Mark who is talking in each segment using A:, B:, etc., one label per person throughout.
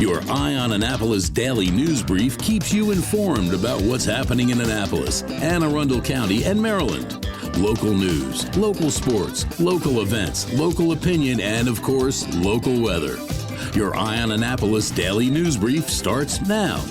A: Your Eye on Annapolis daily news brief keeps you informed about what's happening in Annapolis and Arundel County and Maryland. Local news, local sports, local events, local opinion, and of course, local weather. Your Eye on Annapolis daily news brief starts now.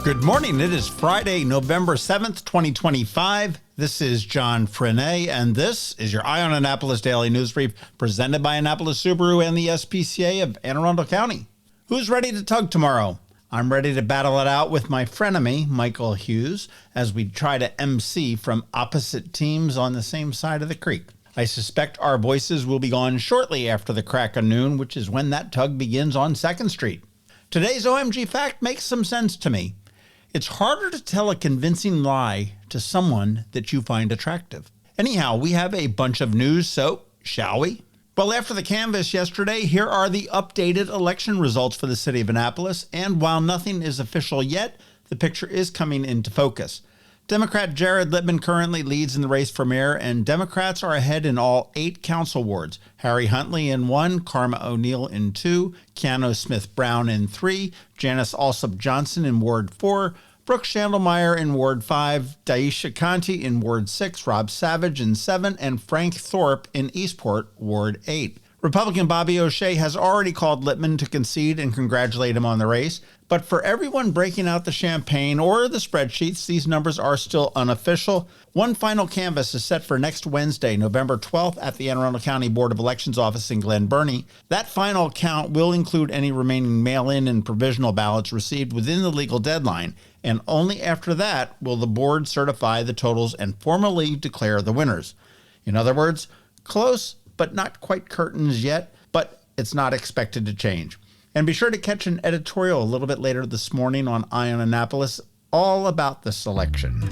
B: Good morning. It is Friday, November 7th, 2025. This is John Frenaye, and this is your Eye on Annapolis daily news brief presented by Annapolis Subaru and the SPCA of Anne Arundel County. Who's ready to tug tomorrow? I'm ready to battle it out with my frenemy, Michael Hughes, as we try to MC from opposite teams on the same side of the creek. I suspect our voices will be gone shortly after the crack of noon, which is when that tug begins on 2nd Street. Today's OMG fact makes some sense to me. It's harder to tell a convincing lie to someone that you find attractive. Anyhow, we have a bunch of news, so shall we? Well, after the canvass yesterday, here are the updated election results for the city of Annapolis, and while nothing is official yet, the picture is coming into focus. Democrat Jared Littman currently leads in the race for mayor, and Democrats are ahead in all 8 council wards. Harry Huntley in 1, Karma O'Neill in 2, Keanu Smith-Brown in 3, Janice Alsop Johnson in Ward 4, Brooke Schandelmeyer in Ward 5, Daisha Conti in Ward 6, Rob Savage in 7, and Frank Thorpe in Eastport, Ward 8. Republican Bobby O'Shea has already called Littman to concede and congratulate him on the race, but for everyone breaking out the champagne or the spreadsheets, these numbers are still unofficial. One final canvass is set for next Wednesday, November 12th at the Anne Arundel County Board of Elections office in Glen Burnie. That final count will include any remaining mail-in and provisional ballots received within the legal deadline, and only after that will the board certify the totals and formally declare the winners. In other words, close but not quite curtains yet, but it's not expected to change. And be sure to catch an editorial a little bit later this morning on Eye on Annapolis all about the selection.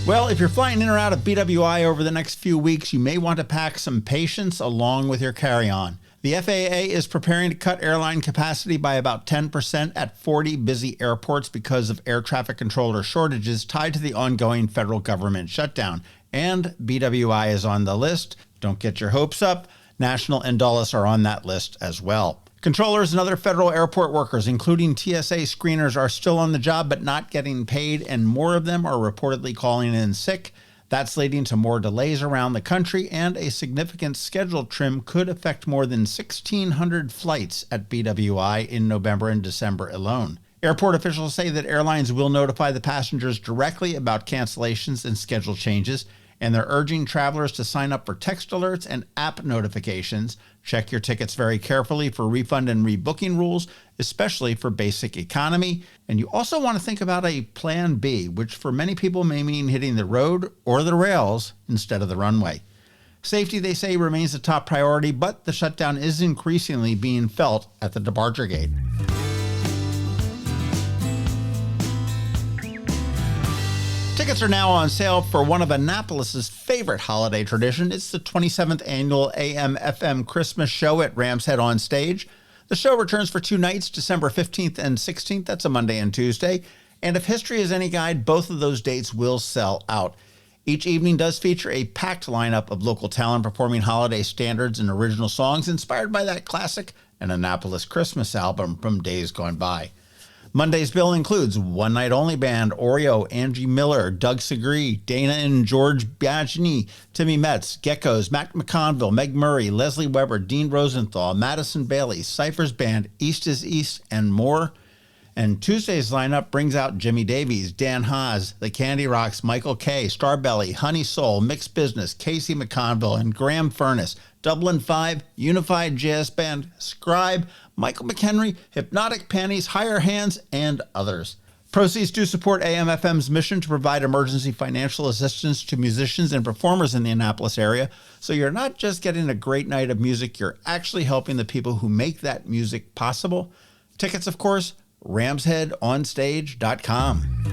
B: Well, if you're flying in or out of BWI over the next few weeks, you may want to pack some patience along with your carry-on. The FAA is preparing to cut airline capacity by about 10% at 40 busy airports because of air traffic controller shortages tied to the ongoing federal government shutdown. And BWI is on the list. Don't get your hopes up. National and Dulles are on that list as well. Controllers and other federal airport workers, including TSA screeners, are still on the job but not getting paid, and more of them are reportedly calling in sick. That's leading to more delays around the country, and a significant schedule trim could affect more than 1,600 flights at BWI in November and December alone. Airport officials say that airlines will notify the passengers directly about cancellations and schedule changes, and they're urging travelers to sign up for text alerts and app notifications. Check your tickets very carefully for refund and rebooking rules, especially for basic economy. And you also want to think about a plan B, which for many people may mean hitting the road or the rails instead of the runway. Safety, they say, remains the top priority, but the shutdown is increasingly being felt at the departure gate. Tickets are now on sale for one of Annapolis's favorite holiday tradition. It's the 27th annual AMFM Christmas Show at Rams Head on Stage. The show returns for 2 nights, December 15th and 16th. That's a Monday and Tuesday. And if history is any guide, both of those dates will sell out. Each evening does feature a packed lineup of local talent performing holiday standards and original songs inspired by that classic An Annapolis Christmas album from days gone by. Monday's bill includes One Night Only Band, Oreo, Angie Miller, Doug Segree, Dana and George Biagini, Timmy Metz, Geckos, Matt McConville, Meg Murray, Leslie Weber, Dean Rosenthal, Madison Bailey, Cyphers Band, East is East, and more. And Tuesday's lineup brings out Jimmy Davies, Dan Haas, The Candy Rocks, Michael Kay, Starbelly, Honey Soul, Mixed Business, Casey McConville, and Graham Furness, Dublin 5, Unified Jazz Band, Scribe, Michael McHenry, Hypnotic Panties, Higher Hands, and others. Proceeds do support AMFM's mission to provide emergency financial assistance to musicians and performers in the Annapolis area. So you're not just getting a great night of music, you're actually helping the people who make that music possible. Tickets, of course, ramsheadonstage.com.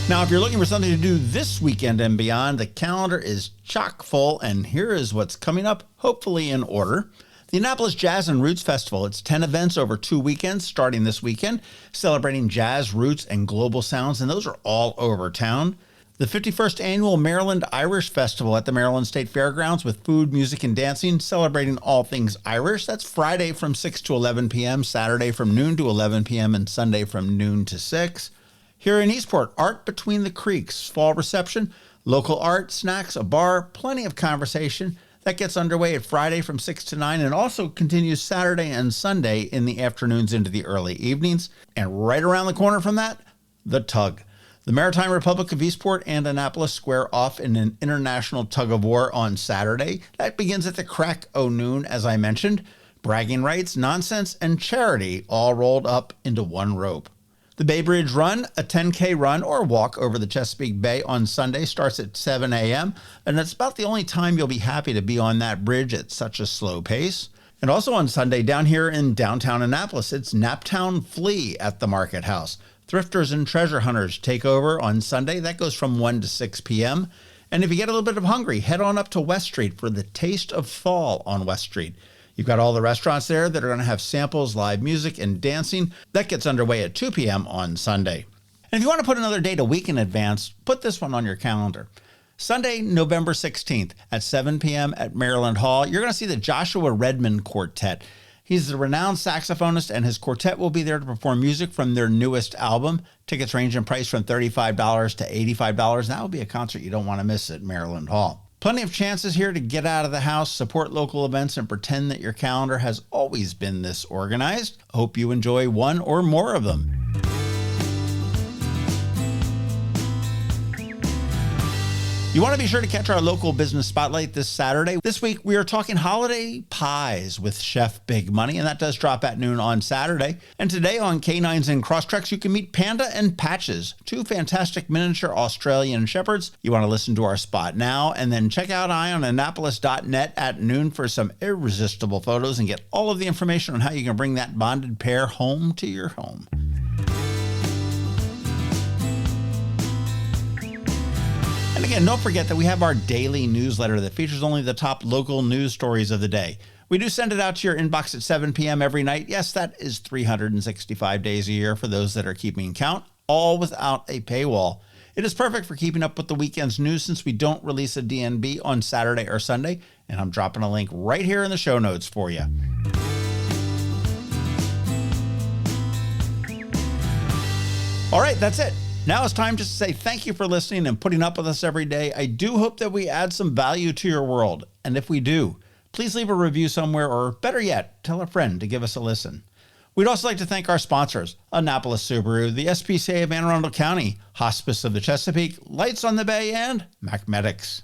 B: Now, if you're looking for something to do this weekend and beyond, the calendar is chock full, and here is what's coming up, hopefully in order. The Annapolis Jazz and Roots Festival. It's 10 events over 2 weekends, starting this weekend, celebrating jazz, roots, and global sounds, and those are all over town. The 51st Annual Maryland Irish Festival at the Maryland State Fairgrounds with food, music, and dancing, celebrating all things Irish. That's Friday from 6 to 11 p.m., Saturday from noon to 11 p.m., and Sunday from noon to 6. Here in Eastport, Art Between the Creeks, fall reception, local art, snacks, a bar, plenty of conversation. That gets underway at Friday from 6 to 9 and also continues Saturday and Sunday in the afternoons into the early evenings. And right around the corner from that, the Tug. The Maritime Republic of Eastport and Annapolis square off in an international tug-of-war on Saturday. That begins at the crack o' noon, as I mentioned. Bragging rights, nonsense, and charity all rolled up into one rope. The Bay Bridge Run, a 10K run or walk over the Chesapeake Bay on Sunday, starts at 7 a.m., and it's about the only time you'll be happy to be on that bridge at such a slow pace. And also on Sunday, down here in downtown Annapolis, it's Naptown Flea at the Market House. Thrifters and treasure hunters take over on Sunday. That goes from 1 to 6 p.m. And if you get a little bit of hungry, head on up to West Street for the Taste of Fall on West Street. You've got all the restaurants there that are going to have samples, live music, and dancing. That gets underway at 2 p.m. on Sunday. And if you want to put another date a week in advance, put this one on your calendar. Sunday, November 16th at 7 p.m. at Maryland Hall, you're going to see the Joshua Redmond Quartet. He's a renowned saxophonist, and his quartet will be there to perform music from their newest album. Tickets range in price from $35 to $85. That will be a concert you don't want to miss at Maryland Hall. Plenty of chances here to get out of the house, support local events, and pretend that your calendar has always been this organized. Hope you enjoy one or more of them. You want to be sure to catch our local business spotlight this Saturday. This week, we are talking holiday pies with Chef Big Money, and that does drop at noon on Saturday. And today on Canines and Crosstreks, you can meet Panda and Patches, two fantastic miniature Australian shepherds. You want to listen to our spot now, and then check out eyeonannapolis.net at noon for some irresistible photos and get all of the information on how you can bring that bonded pair home to your home. And again, don't forget that we have our daily newsletter that features only the top local news stories of the day. We do send it out to your inbox at 7 p.m. every night. Yes, that is 365 days a year for those that are keeping count, all without a paywall. It is perfect for keeping up with the weekend's news since we don't release a DNB on Saturday or Sunday, and I'm dropping a link right here in the show notes for you. All right, that's it. Now it's time just to say thank you for listening and putting up with us every day. I do hope that we add some value to your world. And if we do, please leave a review somewhere, or better yet, tell a friend to give us a listen. We'd also like to thank our sponsors, Annapolis Subaru, the SPCA of Arundel County, Hospice of the Chesapeake, Lights on the Bay, and Macmedics.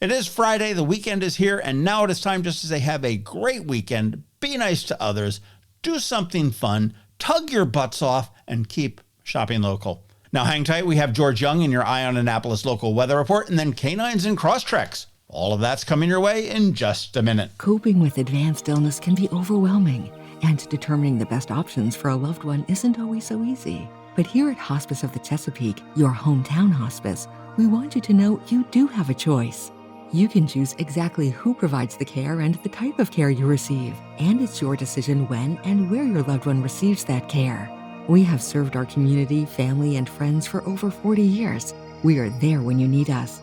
B: It is Friday, the weekend is here, and now it is time just to say have a great weekend, be nice to others, do something fun, tug your butts off, and keep shopping local. Now hang tight, we have George Young in your Eye on Annapolis local weather report, and then Canines and Crosstreks. All of that's coming your way in just a minute.
C: Coping with advanced illness can be overwhelming, and determining the best options for a loved one isn't always so easy. But here at Hospice of the Chesapeake, your hometown hospice, we want you to know you do have a choice. You can choose exactly who provides the care and the type of care you receive, and it's your decision when and where your loved one receives that care. We have served our community, family, and friends for over 40 years. We are there when you need us.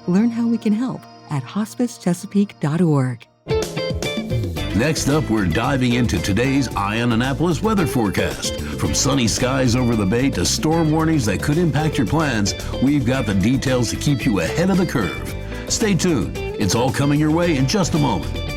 C: Learn how we can help at hospicechesapeake.org.
A: Next up, we're diving into today's Eye on Annapolis weather forecast. From sunny skies over the bay to storm warnings that could impact your plans, we've got the details to keep you ahead of the curve. Stay tuned. It's all coming your way in just a moment.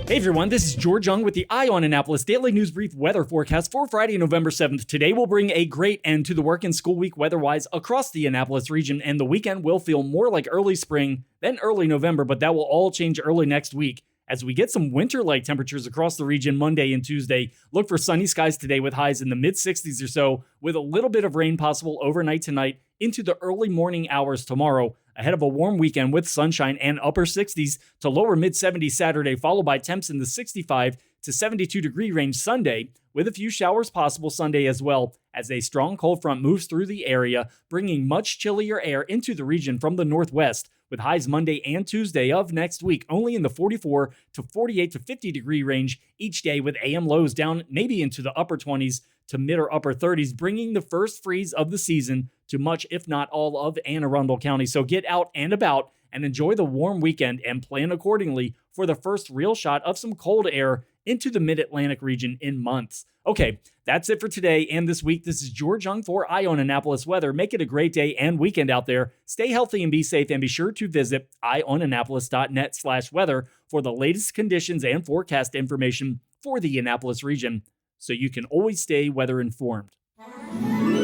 D: Hey everyone, this is George Young with the Eye on Annapolis Daily News Brief weather forecast for Friday, November 7th. Today will bring a great end to the work and school week weather-wise across the Annapolis region, and the weekend will feel more like early spring than early November, but that will all change early next week. As we get some winter-like temperatures across the region Monday and Tuesday, look for sunny skies today with highs in the mid-60s or so, with a little bit of rain possible overnight tonight into the early morning hours tomorrow, ahead of a warm weekend with sunshine and upper 60s to lower mid-70s Saturday, followed by temps in the 65 to 72 degree range Sunday, with a few showers possible Sunday as well, as a strong cold front moves through the area, bringing much chillier air into the region from the northwest, with highs Monday and Tuesday of next week only in the 44 to 48 to 50 degree range each day, with AM lows down maybe into the upper 20s to mid or upper 30s, bringing the first freeze of the season to much, if not all, of Arundel County. So get out and about and enjoy the warm weekend and plan accordingly for the first real shot of some cold air into the mid-Atlantic region in months. Okay, that's it for today and this week. This is George Young for Eye on Annapolis Weather. Make it a great day and weekend out there. Stay healthy and be safe, and be sure to visit eyeonannapolis.net/weather for the latest conditions and forecast information for the Annapolis region, so you can always stay weather informed.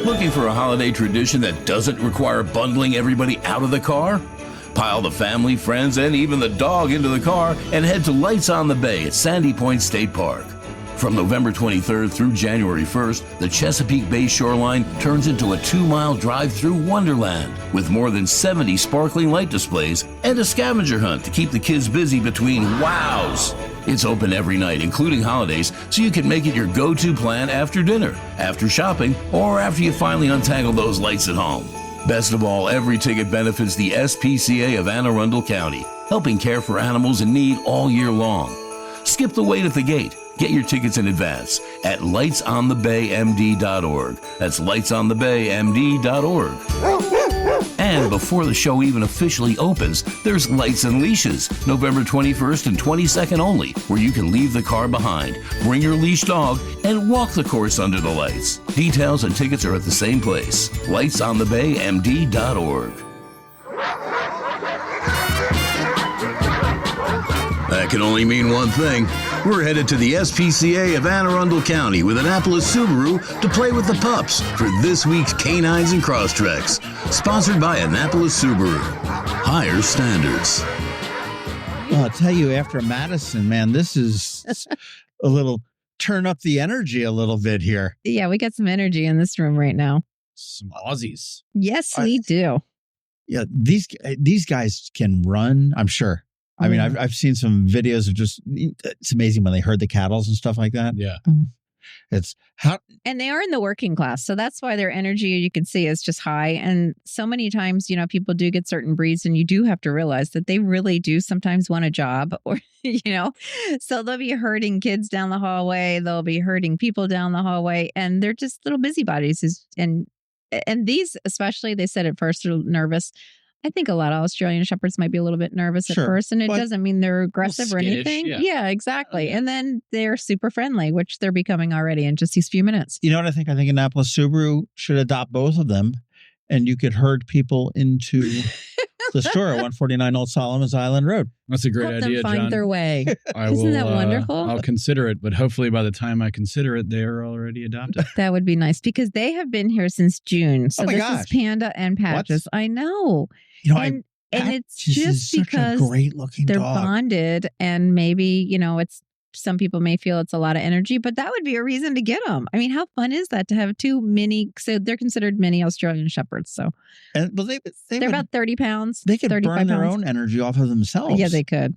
A: Looking for a holiday tradition that doesn't require bundling everybody out of the car? Pile the family, friends, and even the dog into the car and head to Lights on the Bay at Sandy Point State Park. From November 23rd through January 1st, the Chesapeake Bay shoreline turns into a 2-mile drive-through wonderland with more than 70 sparkling light displays and a scavenger hunt to keep the kids busy between wows. It's open every night, including holidays, so you can make it your go-to plan after dinner, after shopping, or after you finally untangle those lights at home. Best of all, every ticket benefits the SPCA of Arundel County, helping care for animals in need all year long. Skip the wait at the gate. Get your tickets in advance at lightsonthebaymd.org. That's lightsonthebaymd.org. And before the show even officially opens, there's Lights and Leashes, November 21st and 22nd only, where you can leave the car behind, bring your leash dog, and walk the course under the lights. Details and tickets are at the same place, lightsonthebaymd.org. That can only mean one thing. We're headed to the SPCA of Arundel County with Annapolis Subaru to play with the pups for this week's Canines and Crosstreks. Sponsored by Annapolis Subaru. Higher standards.
B: Well, I'll tell you, after Madison, man, this is a little turn up the energy a little bit here.
E: Yeah, we got some energy in this room right now.
B: Some Aussies.
E: Yes, we do.
B: Yeah, these guys can run, I'm sure. I mean, I've seen some videos of just, it's amazing when they herd the cattle and stuff like that.
F: Yeah.
B: It's how.
E: And they are in the working class. So that's why their energy, you can see, is just high. And so many times, people do get certain breeds, and you do have to realize that they really do sometimes want a job, or, so they'll be herding kids down the hallway. They'll be herding people down the hallway, and they're just little busybodies. And these, especially, they said at first they're nervous. I think a lot of Australian Shepherds might be a little bit nervous at first, and it doesn't mean they're aggressive or anything. Yeah, exactly. And then they're super friendly, which they're becoming already in just these few minutes.
B: You know what I think? I think Annapolis Subaru should adopt both of them, and you could herd people into the store at 149 Old Solomon's Island Road.
F: That's a great
E: Help
F: idea,
E: them find
F: John.
E: their way.
F: Isn't
E: that wonderful?
F: I'll consider it, but hopefully by the time I consider it, they're already adopted.
E: That would be nice, because they have been here since June. So
B: Oh my
E: this
B: gosh.
E: is Panda and Patches. I know. And it's just because
B: great looking
E: they're
B: dog.
E: bonded, and maybe, it's, some people may feel it's a lot of energy, but that would be a reason to get them. I mean, how fun is that to have two mini, so they're considered mini Australian Shepherds. So
B: And well,
E: they're about 30 pounds.
B: They could
E: 35
B: burn their
E: pounds.
B: own energy off of themselves.
E: Yeah, they could.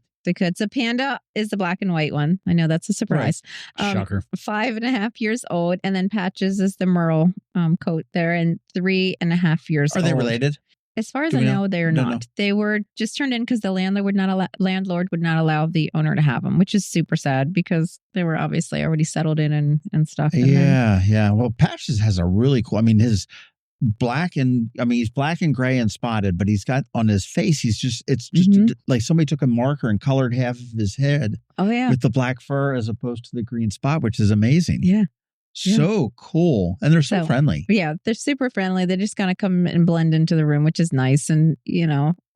E: So Panda is the black and white one. I know that's a surprise.
F: Shocker.
E: 5.5 years old. And then Patches is the Merle coat there, and 3.5 years old.
B: Are they related?
E: As far as
B: Do
E: I
B: we
E: know,
B: know?
E: they are
B: No,
E: not.
B: no.
E: They were just turned in because the landlord would not allow the owner to have them, which is super sad, because they were obviously already settled in and stuff. And then-
B: Yeah. Well, Patches has a really cool, he's black and gray and spotted, but he's got on his face, it's just like somebody took a marker and colored half of his head
E: Oh, yeah.
B: with the black fur as opposed to the green spot, which is amazing.
E: Yeah.
B: So cool. And they're so friendly.
E: Yeah, they're super friendly. They just kind of come and blend into the room, which is nice. And,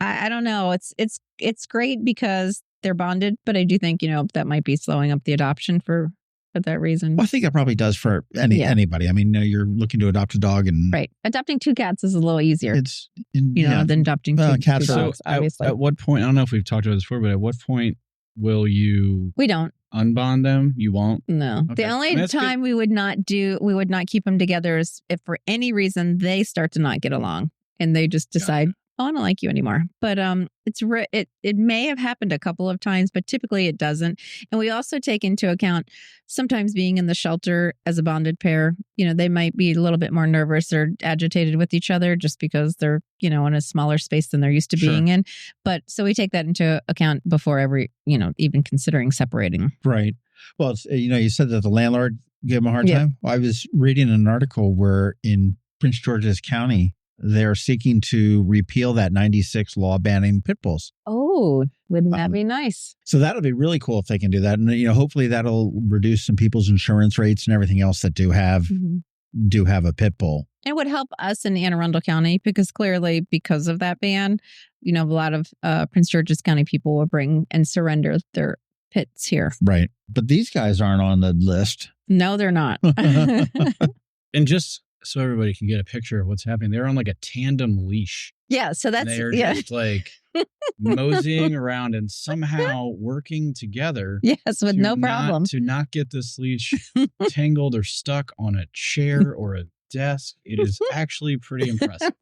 E: I don't know. It's great because they're bonded, but I do think, that might be slowing up the adoption for that reason.
B: Well, I think it probably does for anybody. I mean, you're looking to adopt a dog and
E: Right. Adopting two cats is a little easier,
B: it's,
E: than adopting two
B: cats
E: two
B: are-
E: dogs, obviously.
F: At what point, I don't know if we've talked about this before, but at what point will you
E: We don't.
F: unbond them? You won't?
E: No.
F: Okay.
E: The only
F: That's
E: time we would not keep them together is if for any reason they start to not get along and they just decide, oh, I don't like you anymore. But it may have happened a couple of times, but typically it doesn't. And we also take into account sometimes being in the shelter as a bonded pair, they might be a little bit more nervous or agitated with each other just because they're, in a smaller space than they're used to being in. But so we take that into account before even considering separating.
B: right. Well, it's, you said that the landlord give them a hard time? Well, I was reading an article where in Prince George's County, they're seeking to repeal that 96 law banning pit bulls.
E: Oh, wouldn't that be nice?
B: So that'll be really cool if they can do that. And, hopefully that'll reduce some people's insurance rates and everything else that do have a pit bull.
E: It would help us in Anne Arundel County because clearly because of that ban, a lot of Prince George's County people will bring and surrender their pits here.
B: Right. But these guys aren't on the list.
E: No, they're not.
F: And just so everybody can get a picture of what's happening, they're on like a tandem leash.
E: Yeah. So that's,
F: they're just like moseying around and somehow working together.
E: Yes, with no problem.
F: To not get this leash tangled or stuck on a chair or a desk. It is actually pretty impressive.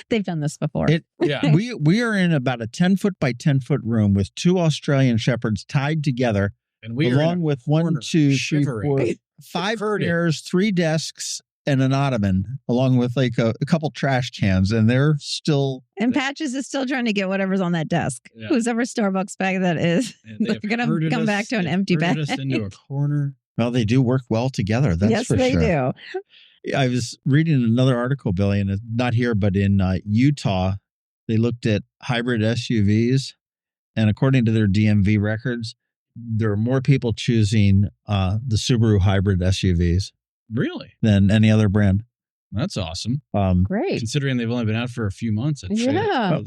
E: They've done this before.
B: We are in about a 10 foot by 10 foot room with 2 Australian shepherds tied together,
F: and we
B: along with 1, 2, 3, 4, 5 chairs, 3 desks, and an ottoman, along with like a couple trash cans, and they're still.
E: And Patches is still trying to get whatever's on that desk. Yeah. Whoever Starbucks bag that is, they're going to come back to an empty bag.
F: Us into a corner.
B: Well, they do work well together. That's for sure.
E: Yes, they do.
B: I was reading another article, Billy, and it's not here, but in Utah, they looked at hybrid SUVs, and according to their DMV records, there are more people choosing the Subaru hybrid SUVs.
F: Really?
B: Than any other brand.
F: That's awesome.
E: Great.
F: Considering they've only been out for a few months.
E: Yeah.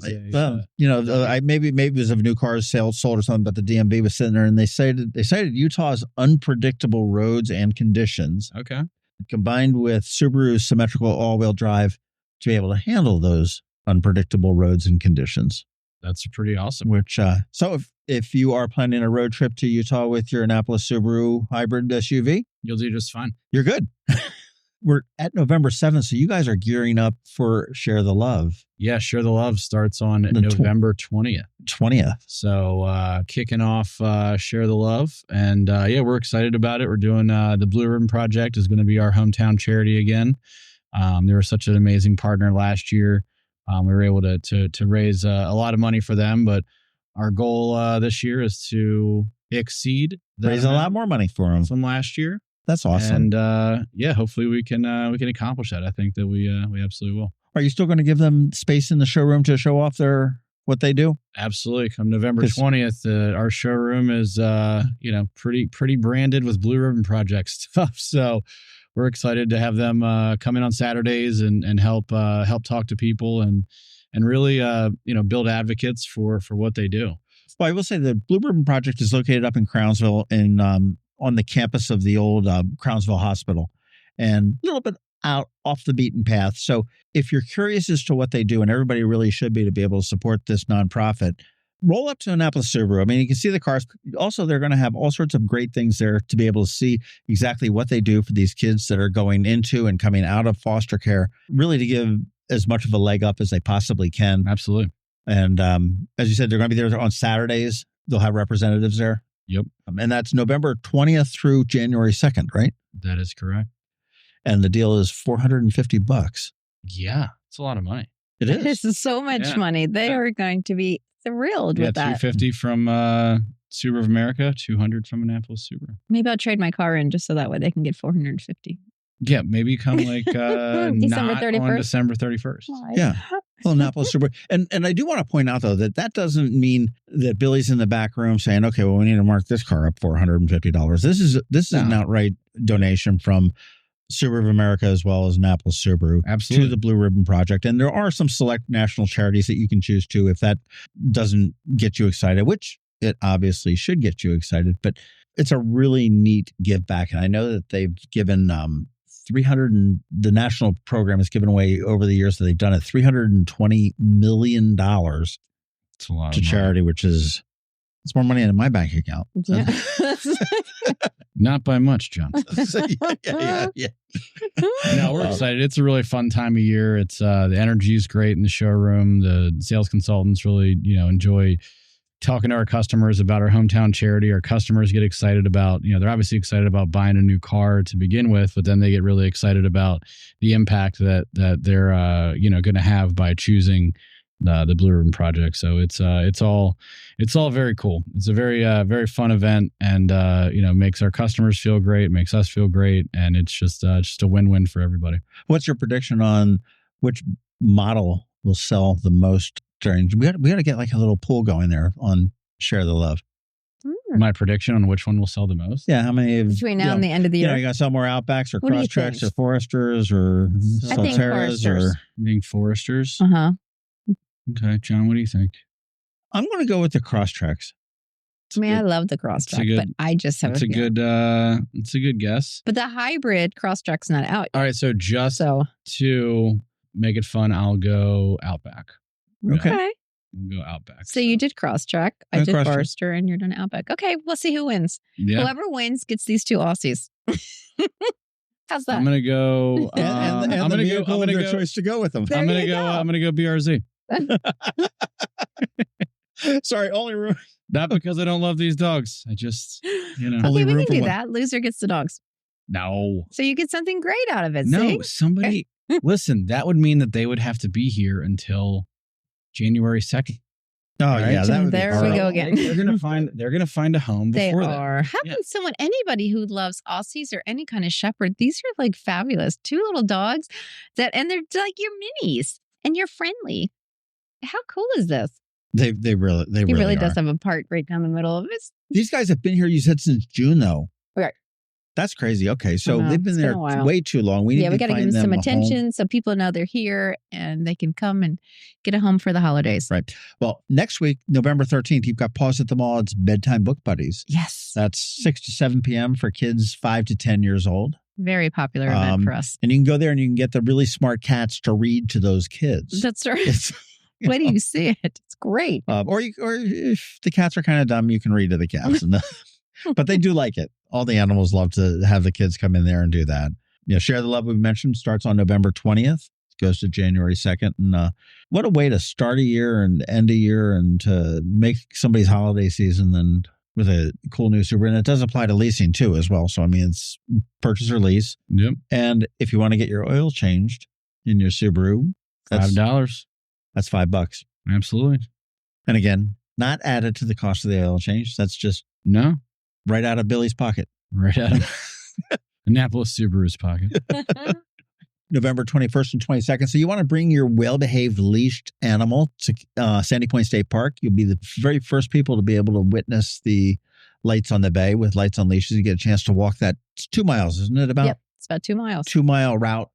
B: Maybe it was of new cars sold or something, but the DMV was sitting there and they cited Utah's unpredictable roads and conditions.
F: Okay.
B: Combined with Subaru's symmetrical all-wheel drive to be able to handle those unpredictable roads and conditions.
F: That's pretty awesome.
B: Which, so if you are planning a road trip to Utah with your Annapolis Subaru hybrid SUV,
F: you'll do just fine.
B: You're good. We're at November 7th, so you guys are gearing up for Share the Love.
F: Yeah, Share the Love starts on November 20th. So kicking off Share the Love. And we're excited about it. We're doing the Blue Ribbon Project is going to be our hometown charity again. They were such an amazing partner last year. We were able to raise a lot of money for them, but our goal this year is to exceed
B: raise a lot more money for them
F: from last year.
B: That's awesome.
F: And hopefully we can accomplish that. I think that we absolutely will.
B: Are you still going to give them space in the showroom to show off what they do?
F: Absolutely. Come November 20th, our showroom is pretty branded with Blue Ribbon Project stuff. So we're excited to have them come in on Saturdays and help talk to people and really build advocates for what they do.
B: Well, I will say the Blue Ribbon Project is located up in Crownsville on the campus of the old Crownsville Hospital, and a little bit out off the beaten path. So if you're curious as to what they do, and everybody really should be to be able to support this nonprofit, roll up to Annapolis Subaru. I mean, you can see the cars. Also, they're going to have all sorts of great things there to be able to see exactly what they do for these kids that are going into and coming out of foster care, really to give as much of a leg up as they possibly can.
F: Absolutely.
B: And as you said, they're going to be there on Saturdays. They'll have representatives there.
F: Yep.
B: And that's November 20th through January 2nd, right?
F: That is correct.
B: And the deal is $450.
F: Yeah. It's a lot of money.
B: It is.
E: This is so much money. They are going to be thrilled with that.
F: $250 from Subaru of America, $200 from Annapolis Subaru.
E: Maybe I'll trade my car in just so that way they can get $450.
F: Yeah, maybe come like
E: December 31st.
F: On December 31st.
B: Yeah. Well, Annapolis Subaru. And I do want to point out, though, that doesn't mean that Billy's in the back room saying, okay, well, we need to mark this car up $450. This is an outright donation from Subaru of America as well as Annapolis Subaru to the Blue Ribbon Project. And there are some select national charities that you can choose to if that doesn't get you excited, which it obviously should get you excited. But it's a really neat give back. And I know that they've given the national program has given away over the years that they've done it $320 million to charity, which is it's more money in my bank account.
E: Yeah.
F: Not by much, John.
B: Yeah.
F: No, we're excited. It's a really fun time of year. It's the energy is great in the showroom. The sales consultants really, enjoy talking to our customers about our hometown charity. Our customers get excited about, they're obviously excited about buying a new car to begin with, but then they get really excited about the impact that they're, going to have by choosing the Blue Ribbon Project. So it's all very cool. It's a very fun event, and makes our customers feel great, makes us feel great, and it's just a win-win for everybody.
B: What's your prediction on which model will sell the most during? We got to get like a little pool going there on Share the Love.
F: My prediction on which one will sell the most?
B: Yeah, how many
E: between now and the end of the year?
B: You got to sell more Outbacks or Crosstreks or Foresters or Solteras or
F: being Foresters. Okay, John, what do you think?
B: I'm going to go with the Crosstreks.
E: I love the Crosstrek, but I just have
F: it's a good guess.
E: But the hybrid Crosstrek's not out yet.
F: All right, so to make it fun, I'll go Outback.
E: Okay.
F: We'll go Outback.
E: So you did Crosstrek, I did Forester, and you're done Outback. Okay, we'll see who wins. Yeah. Whoever wins gets these two Aussies. How's that?
F: I'm gonna go.
B: I'm gonna go. Their choice to go with them.
F: I'm gonna go BRZ.
B: Sorry, only room.
F: Not because I don't love these dogs. I just,
E: Okay, we can do that. Loser gets the dogs.
F: No.
E: So you get something great out of it.
F: No,
E: see?
F: somebody. Listen, that would mean that they would have to be here until January 2nd.
B: Oh, right? Yeah.
E: There we go again.
F: They're gonna find a home before that.
E: They are. How can anybody who loves Aussies or any kind of shepherd, these are like fabulous. 2 little dogs and they're like your minis and you're friendly. How cool is this?
B: He really
E: does have a part right down the middle of this.
B: These guys have been here, you said, since June, though.
E: Right.
B: That's crazy. Okay, so they've been there way too long. We got to give them some attention
E: so people know they're here and they can come and get a home for the holidays.
B: Right. Well, next week, November 13th, you've got Pause at the Mall. It's Bedtime Book Buddies.
E: Yes.
B: That's 6 to 7 p.m. for kids 5 to 10 years old.
E: Very popular event for us.
B: And you can go there and you can get the really smart cats to read to those kids.
E: That's right. Wait till you see it. It's great.
B: Or if the cats are kind of dumb, you can read to the cats. But they do like it. All the animals love to have the kids come in there and do that. Share the Love we mentioned starts on November 20th. It goes to January 2nd. And what a way to start a year and end a year and to make somebody's holiday season and with a cool new Subaru. And it does apply to leasing too as well. So, it's purchase or lease.
F: Yep.
B: And if you want to get your oil changed in your Subaru,
F: that's $5.
B: That's $5.
F: Absolutely.
B: And again, not added to the cost of the oil change. That's just right out of Billy's pocket.
F: Right out of Annapolis Subaru's pocket.
B: November 21st and 22nd. So you want to bring your well-behaved leashed animal to Sandy Point State Park. You'll be the very first people to be able to witness the lights on the bay with lights on leashes. You get a chance to walk that. It's 2 miles, isn't it?
E: Yep, it's about 2 miles.
B: 2 mile route.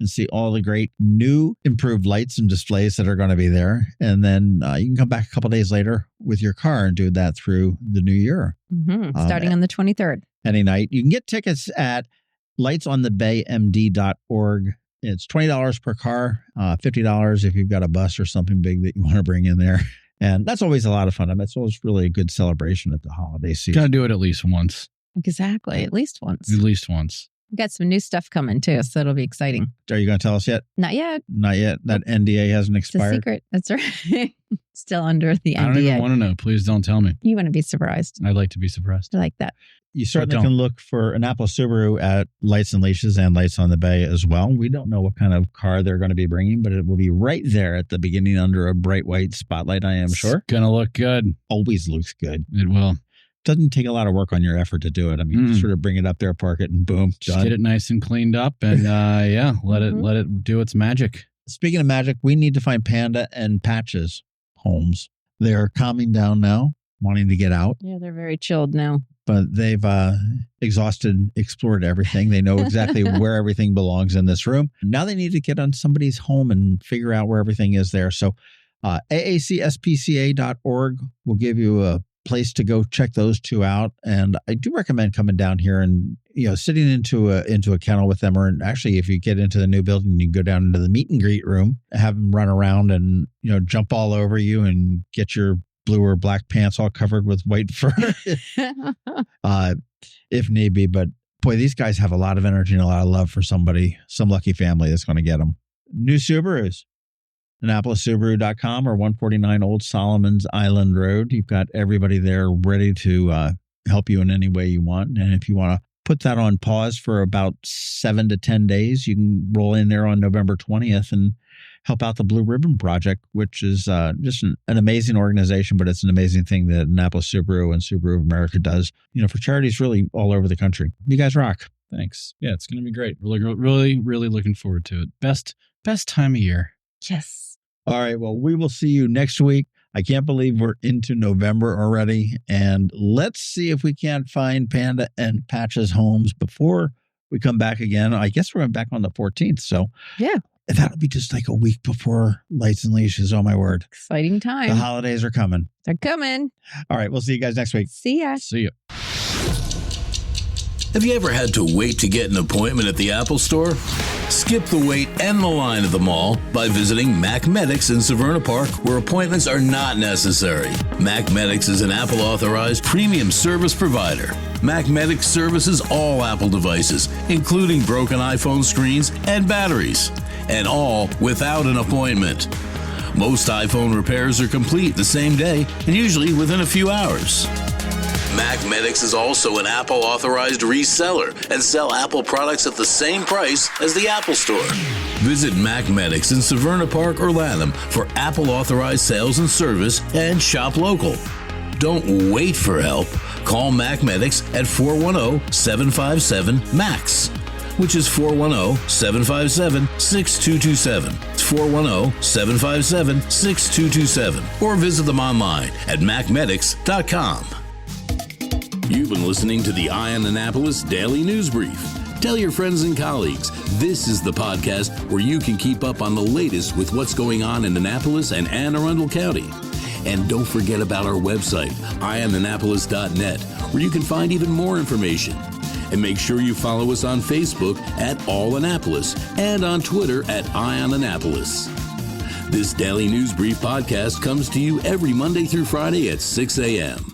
B: And see all the great new improved lights and displays that are going to be there. And then you can come back a couple of days later with your car and do that through the new year.
E: Starting on the 23rd.
B: Any night. You can get tickets at lightsonthebaymd.org. It's $20 per car, $50 if you've got a bus or something big that you want to bring in there. And that's always a lot of fun. It's always really a good celebration at the holiday season.
F: Got to do it at least once.
E: Exactly. At least once.
F: At least once.
E: We've got some new stuff coming too, so it'll be exciting.
B: Are you going to tell us yet?
E: Not yet.
B: Not yet. That NDA hasn't expired.
E: It's a secret. That's right. Still under the NDA.
F: I don't even want to know. Please don't tell me.
E: You want to be surprised.
F: I'd like to be surprised.
E: I like that.
B: You certainly can look for Annapolis Subaru at Lights and Leashes and Lights on the Bay as well. We don't know what kind of car they're going to be bringing, but it will be right there at the beginning under a bright white spotlight, I am sure.
F: It's going to look good.
B: Always looks good.
F: It will.
B: Doesn't take a lot of work on your effort to do it. Sort of bring it up there, park it, and boom,
F: just
B: done.
F: Get it nice and cleaned up, and let it do its magic.
B: Speaking of magic, we need to find Panda and Patches homes. They're calming down now, wanting to get out.
E: Yeah, they're very chilled now.
B: But they've explored everything. They know exactly where everything belongs in this room. Now they need to get on somebody's home and figure out where everything is there. So AACSPCA.org will give you a place to go check those two out. And I do recommend coming down here and, sitting into a kennel with them. Or actually, if you get into the new building, you can go down into the meet and greet room, have them run around and, jump all over you and get your blue or black pants all covered with white fur if need be. But boy, these guys have a lot of energy and a lot of love for some lucky family that's going to get them. New Subarus. AnnapolisSubaru.com or 149 Old Solomon's Island Road. You've got everybody there ready to help you in any way you want. And if you want to put that on pause for about 7 to 10 days, you can roll in there on November 20th and help out the Blue Ribbon Project, which is just an amazing organization, but it's an amazing thing that Annapolis Subaru and Subaru of America does, for charities really all over the country. You guys rock.
F: Thanks. Yeah, it's going to be great. Really, really looking forward to it. Best time of year.
E: Yes.
B: All right. Well, we will see you next week. I can't believe we're into November already. And let's see if we can't find Panda and Patch's homes before we come back again. I guess we're back on the 14th. So
E: yeah,
B: that'll be just like a week before Lights and Leashes. Oh, my word.
E: Exciting time.
B: The holidays are coming.
E: They're coming.
B: All right. We'll see you guys next week.
E: See ya.
F: See ya.
A: Have you ever had to wait to get an appointment at the Apple Store? Skip the wait and the line at the mall by visiting Mac Medics in Severna Park, where appointments are not necessary. Mac Medics is an Apple authorized premium service provider. Mac Medics services all Apple devices, including broken iPhone screens and batteries, and all without an appointment. Most iPhone repairs are complete the same day and usually within a few hours. Mac Medics is also an Apple authorized reseller and sell Apple products at the same price as the Apple Store. Visit Mac Medics in Severna Park or Lanham for Apple authorized sales and service and shop local. Don't wait for help. Call Mac Medics at 410-757-MAX, which is 410-757-6227. It's 410-757-6227. Or visit them online at macmedics.com. You've been listening to the Eye on Annapolis Daily News Brief. Tell your friends and colleagues, this is the podcast where you can keep up on the latest with what's going on in Annapolis and Anne Arundel County. And don't forget about our website, eyeonannapolis.net, where you can find even more information. And make sure you follow us on Facebook at All Annapolis and on Twitter at Eye on Annapolis. This Daily News Brief podcast comes to you every Monday through Friday at 6 a.m.